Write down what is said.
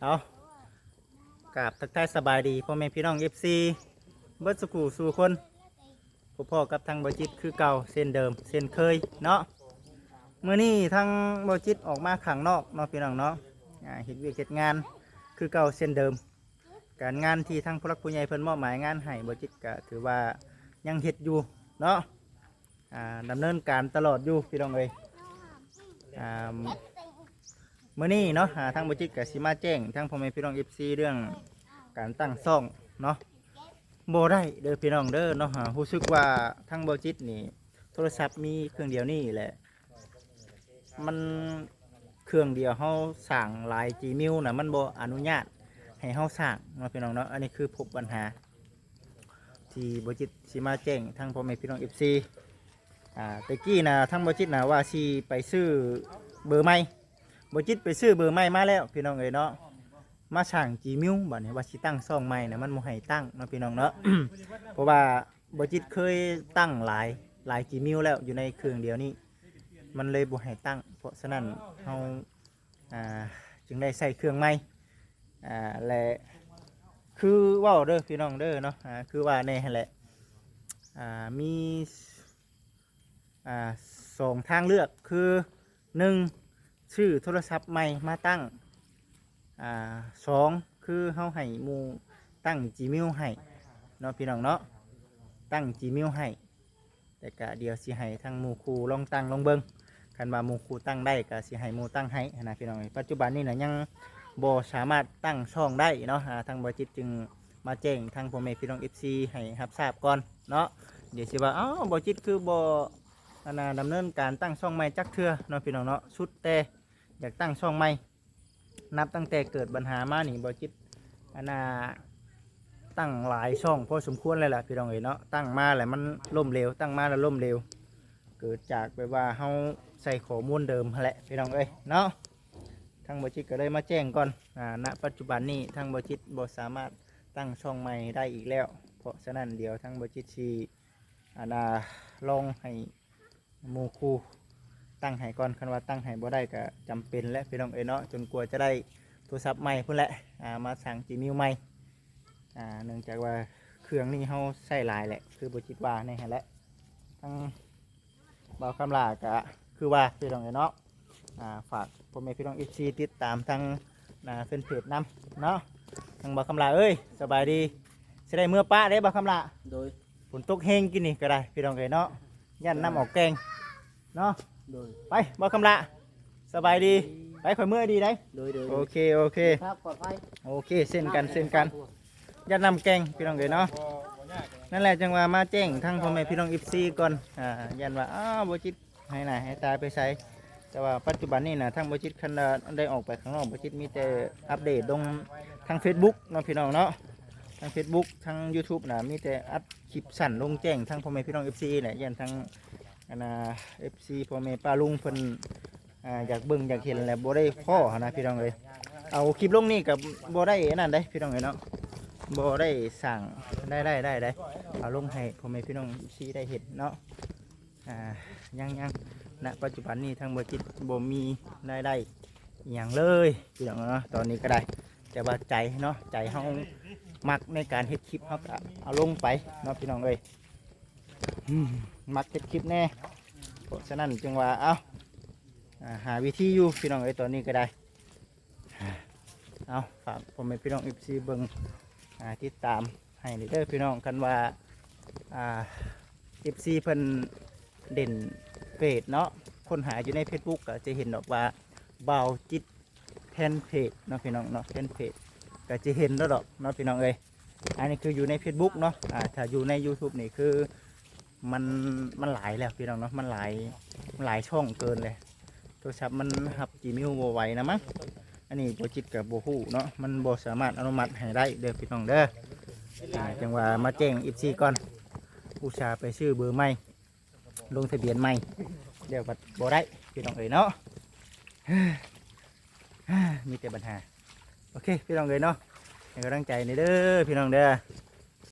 เอากราบทักทายสบายดีพ่อแม่พี่น้องเอฟซีเบิร์ดสกูสู่คนพ่อกับทางบจิตคือเก่าเส้นเดิมเส้นเคยเนาะเมื่อนี้ทางบจิตออกมาข้างนอกเนาะพี่น้องเนาะเฮ็ดเวียกเฮ็ดงานคือเก่าเส้นเดิมการงานที่ทางผู้หลักผู้ใหญ่เพิ่นมอบหมายงานให้บจิตก็ถือว่ายังเฮ็ดอยู่เนาะดำเนินการตลอดอยู่พี่น้องเอ้ยเมื่อนี้เนาะทางบจิตกับสิมาแจ้งทางพ่อแม่พี่น้องเอฟซีเรื่องการตั้งซ่องเนาะโบได้เด้อพี่น้องเด้อเนาะรู้สึกว่าทางบจิตนี่โทรศัพท์มีเครื่องเดียวนี่แหละมันเครื่องเดียวเฮาสั่งหลายจีมิวนะมันบ่อนุญาตให้เฮาสั่งเนาะพี่น้องเนาะอันนี้คือพบปัญหาที่บจิตสิมาแจ้งทางพ่อแม่พี่น้องเอฟซีตะกี้นะทางบจิตนะว่าสิไปซื้อเบอร์ใหม่บจิตไปซื้อเบอร์ใหม่มาแล้วพี่น้องเอ๋ยเนาะมาสั่งจีมิวบัดนี้ว่าสิตั้งซ่องใหม่นะมันบ่ให้ตั้งเนาะพี่น้องเนาะ เพราะว่าบจิตเคยตั้งหลายจีมิวแล้วอยู่ในเครื่องเดียวนี้มันเลยบ่ให้ตั้งเพราะฉะนั้นเฮาจึงได้ใส่เครื่องใหม่และคือว่าเด้อพี่น้องเด้อเนาะคือว่าในแหละมีสองทางเลือกคือ1ชื่อโทรศัพท์ใหม่มาตั้งสองคือเฮาให้หมู่ตั้ง Gmail ให้เนาะพี่น้องเนาะตั้ง Gmail ให้แต่ก็เดี๋ยวสิให้ทางหมู่ครูลองตั้งลองเบิ่งคันว่าหมู่ครูตั้งได้ก็สิให้หมู่ตั้งให้นะพี่น้องปัจจุบันนี้นะยังบ่สามารถตั้งช่องได้เนาะทางบริษัทจึงมาแจ้งทางพ่อแม่พี่น้อง FC ให้รับทราบก่อนเนาะเดี๋ยวสิว่าบริษัทคือบ่ดำเนินการตั้งช่องใหม่จักเทื่อเนาะพี่น้องเนาะสุดแต่อยากตั้งช่องใหม่นับตั้งแต่เกิดปัญหามานี่บริษัทตั้งหลายช่องพอสมควรเลยล่ะพี่น้องเอ๋ยเนาะตั้งมาแล้วมันล่มเหลวตั้งมาแล้วล่มเหลวเกิดจากไปว่าเฮาใส่ข้อมูลเดิมแหละพี่น้องเอ้ยเนาะทางบริษัทก็เลยมาแจ้งก่อนณปัจจุบันนี้ทางบริษัทบ่สามารถตั้งช่องใหม่ได้อีกแล้วเพราะฉะนั้นเดี๋ยวทางบริษัทสิลองให้หมู่ครูตั้งให้ก่อนคันว่าตั้งให้บ่ได้ก็จำเป็นและพี่น้องเอ๋ยเนาะจนกว่าจะได้โทรศัพท์ใหม่พุ่นแหละมาสั่งจีมิวใหม่เนื่องจากว่าเครื่องนี้เขาใส่หลายแหละคือบจิตว่าในแหละทั้งบ่าวคำลาก็คือว่าพี่น้องเนาะฝากพ่อแม่พี่น้องอีซีติดตามทั้งเฟซเพจนำเนาะทั้งบ่าวคำลาเอ้ยสบายดีจะได้เมื่อป้าได้บ่าวคำลาโดยฝนตกแห้งกินนี่ก็ได้พี่น้องเนาะยันน้ำออกแกงเนาะโดยไปบ่าวคำลาสบายดีไปข่อยเมื่อดีได้โดยโอเคครับปลอดภัยโอเคเส้นกันยันนำแกงพี่น้องเนาะนั่นแหละจังว่ามาแจ้งทั้งพ่อแม่พี่น้องFCก่อนยันว่าบจิตให้หน่าให้ตาไปใช้แต่ว่าปัจจุบันนี้นะทั้งบจิตคันได้ออกไปข้างนอกบจิตมีแต่อัปเดตลงทาง Facebook เนาะพี่น้องเนาะทาง Facebook ทาง YouTube นะมีแต่อัดคลิปสั้นลงแจ้งทั้งพ่อแม่พี่น้อง FC แหละยันทั้งFC พ่อแม่ป้าลุงเพิ่นอยากเบิ่งอยากเห็นแหละบ่ได้พ่อนะพี่น้องเลยเอาคลิปลงนี่กับบ่ได้นั่นได้พี่น้องเนาะบ่ได้สั่งได้เอาลงให้พ่อแม่พี่น้องซีได้เห็นเนาะยังณปัจจุบันนี้ทางบริษัทบ่มีได้อย่างเลยพี่น้องเนาะตอนนี้ก็ได้แต่ว่าใจเนาะใจเฮามักในการเฮ็ดคลิปเฮาก็เอาลงไปเนาะพี่น้องเอ้ยมักเฮ็ดคลิปแน่เพราะฉะนั้นจึงว่าหาวิธีอยู่พี่น้องเอ้ยตอนนี้ก็ได้เอาฝากพ่อแม่พี่น้อง FC เบิ่งติดตามให้เด้อพี่น้องกันว่าFC เพิ่นเด่นเฟซเนาะคนหาอยู่ใน Facebook ก็จะเห็นดอกว่าบ่าวจิตแทนเพจเนาะพี่น้องเนาะแทนเพจก็จะเห็นแล้วดอกเนาะพี่น้องเอ้ยอันนี้คืออยู่ใน Facebook เนาะถ้าอยู่ใน YouTube นี่คือมันหลายแล้วพี่น้องเนาะมันหลายช่องเกินเลยโทรศัพท์มันหับGmailบ่ไหวนะมั้งอันนี้บจิตกับโบฮูเนาะมันบ่สามารถอนุมัติให้ได้เด้อพี่น้องเด้อจังว่ามาแจ้งอีกทีก่อนอุตส่าห์ไปซื้อเบอร์ใหม่ลงทะเบียนใหม่เดี๋ยวบัดบ่ได้พี่น้องเอ๋ยเนาะมีแต่ปัญหาโอเคพี่น้องเอ๋ยเนาะให้กำลังใจในเด้อพี่น้องเด้อ